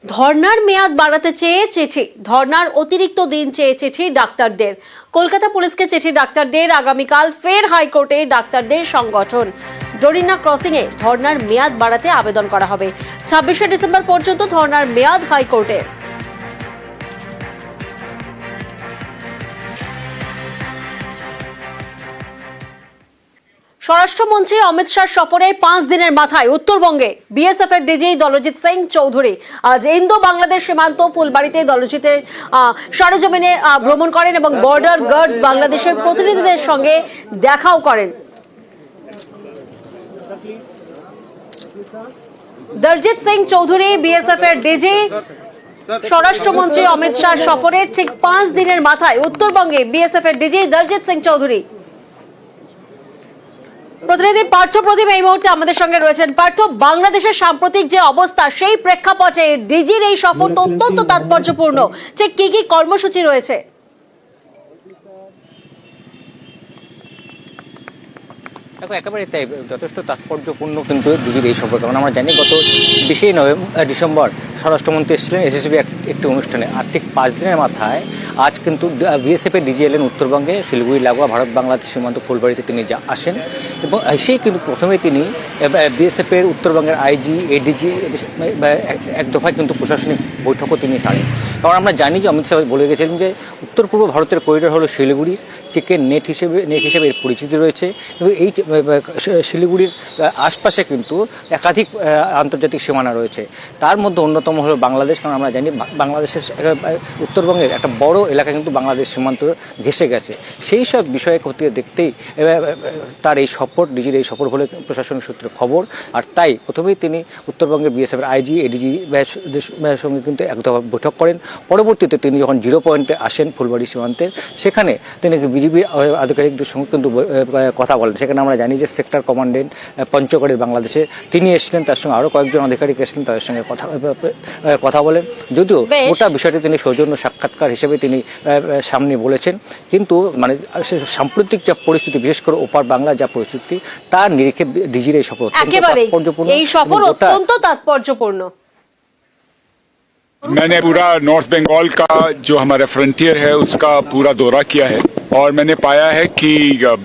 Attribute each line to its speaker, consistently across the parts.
Speaker 1: ধর্নার মেয়াদ বাড়াতে চেয়ে চিঠি, ধর্নার অতিরিক্ত দিন চেয়ে চিঠি ডাক্তারদের। কলকাতা পুলিশকে চিঠি ডাক্তারদের। আগামীকাল ফের হাইকোর্টে ডাক্তারদের সংগঠন। ডরিনা ক্রসিং এ ধর্নার মেয়াদ বাড়াতে আবেদন করা হবে। 26শে ডিসেম্বর পর্যন্ত ধর্নার মেয়াদ হাইকোর্টে। স্বরাষ্ট্রমন্ত্রী অমিত শাহ সফরের 5 দিনের মাথায় উত্তরবঙ্গে বিএসএফ এর ডিজি দলজিৎ সিং চৌধুরী আজ ইন্দো বাংলাদেশ সীমান্ত ফুলবাড়িতে দলজিতের সরেজমিনে ভ্রমণ করেন এবং বর্ডার গার্ডস বাংলাদেশের প্রতিনিধিদের সঙ্গে দেখাও করেন। দলজিৎ সিং চৌধুরী বিএসএফ এর ডিজি। স্বরাষ্ট্রমন্ত্রী অমিত শাহ সফরের ঠিক 5 দিনের মাথায় উত্তরবঙ্গে বিএসএফ এর ডিজি দলজিৎ সিং চৌধুরী। প্রতিনিধি পার্থ প্রদীপ এই মুহূর্তে আমাদের সঙ্গে রয়েছেন। পার্থ, বাংলাদেশের সাম্প্রতিক যে অবস্থা সেই প্রেক্ষাপটে ডিজির এই সফর তো অত্যন্ত তাৎপর্যপূর্ণ, ঠিক কি কি কর্মসূচি রয়েছে?
Speaker 2: দেখো, একেবারে তাই, যথেষ্ট তাৎপর্যপূর্ণ কিন্তু ডিজির এই সফর। কারণ আমরা জানি গত 20শে ডিসেম্বর স্বরাষ্ট্রমন্ত্রী এসেছিলেন এসএসবি একটি অনুষ্ঠানে, আর ঠিক 5 দিনের মাথায় আজ কিন্তু বিএসএফ এর ডিজি এলেন উত্তরবঙ্গে শিলিগুড়ি লাগোয়া ভারত বাংলাদেশ সীমান্ত ফুলবাড়িতে তিনি আসেন এবং সেই কিন্তু প্রথমে তিনি বিএসএফ এর উত্তরবঙ্গের আইজি এডিজি এক দফায় কিন্তু প্রশাসনিক বৈঠকও তিনি সারেন। কারণ আমরা জানি যে অমিত শাহ বলে গেছিলেন যে উত্তর পূর্ব ভারতের করিডোর হলো শিলিগুড়ির চিকেন নেট হিসেবে এর পরিচিতি রয়েছে, কিন্তু এই শিলিগুড়ির আশপাশে কিন্তু একাধিক আন্তর্জাতিক সীমানা রয়েছে, তার মধ্যে অন্যতম হলো বাংলাদেশ। কারণ আমরা জানি বাংলাদেশের উত্তরবঙ্গের একটা বড় এলাকা কিন্তু বাংলাদেশ সীমান্ত ঘেঁষে গেছে। সেই সব বিষয়ে খতিয়ে দেখতেই তার এই সফর, ডিজির এই সফর বলে প্রশাসনিক সূত্রে খবর। আর তাই প্রথমেই তিনি উত্তরবঙ্গের বিএসএফ আইজি এডিজি সঙ্গে কিন্তু এক দফা বৈঠক করেন। পরবর্তীতে তিনি যখন 0 পয়েন্টে আসেন ফুলবাড়ি সীমান্তের, সেখানে তিনি বিজিবি আধিকারিকদের সঙ্গে কিন্তু কথা বলেন। সেখানে আমরা জানি যে সেক্টর কমান্ডেন্ট পঞ্চগড়ের বাংলাদেশে তিনি এসেছিলেন, তার সঙ্গে আরও কয়েকজন আধিকারিক এসেছিলেন, তাদের সঙ্গে কথা বলেন। যদিও গোটা বিষয়টি তিনি সৌজন্য সাক্ষাৎকার হিসেবে তিনি সামনে বলেছেন, কিন্তু মানে সাম্প্রতিক যা পরিস্থিতি, বিশেষ করে ওপার বাংলা যা পরিস্থিতি, তার নিরিখে ডিজির এই সফর
Speaker 1: অত্যন্ত তাৎপর্যপূর্ণ।
Speaker 3: मैंने पूरा नॉर्थ बंगाल का जो हमारा फ्रंटियर है उसका पूरा दौरा किया है और मैंने पाया है कि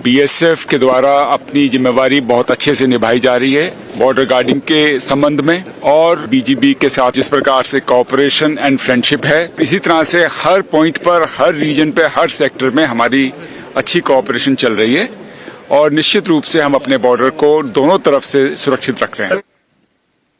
Speaker 3: बीएसएफ के द्वारा अपनी जिम्मेवारी बहुत अच्छे से निभाई जा रही है बॉर्डर गार्डिंग के संबंध में, और बीजीबी के साथ जिस प्रकार से कोऑपरेशन एंड फ्रेंडशिप है, इसी तरह से हर पॉइंट पर, हर रीजन पे, हर सेक्टर में हमारी अच्छी कोऑपरेशन चल रही है और निश्चित रूप से हम अपने बॉर्डर को दोनों तरफ से सुरक्षित रख रहे हैं।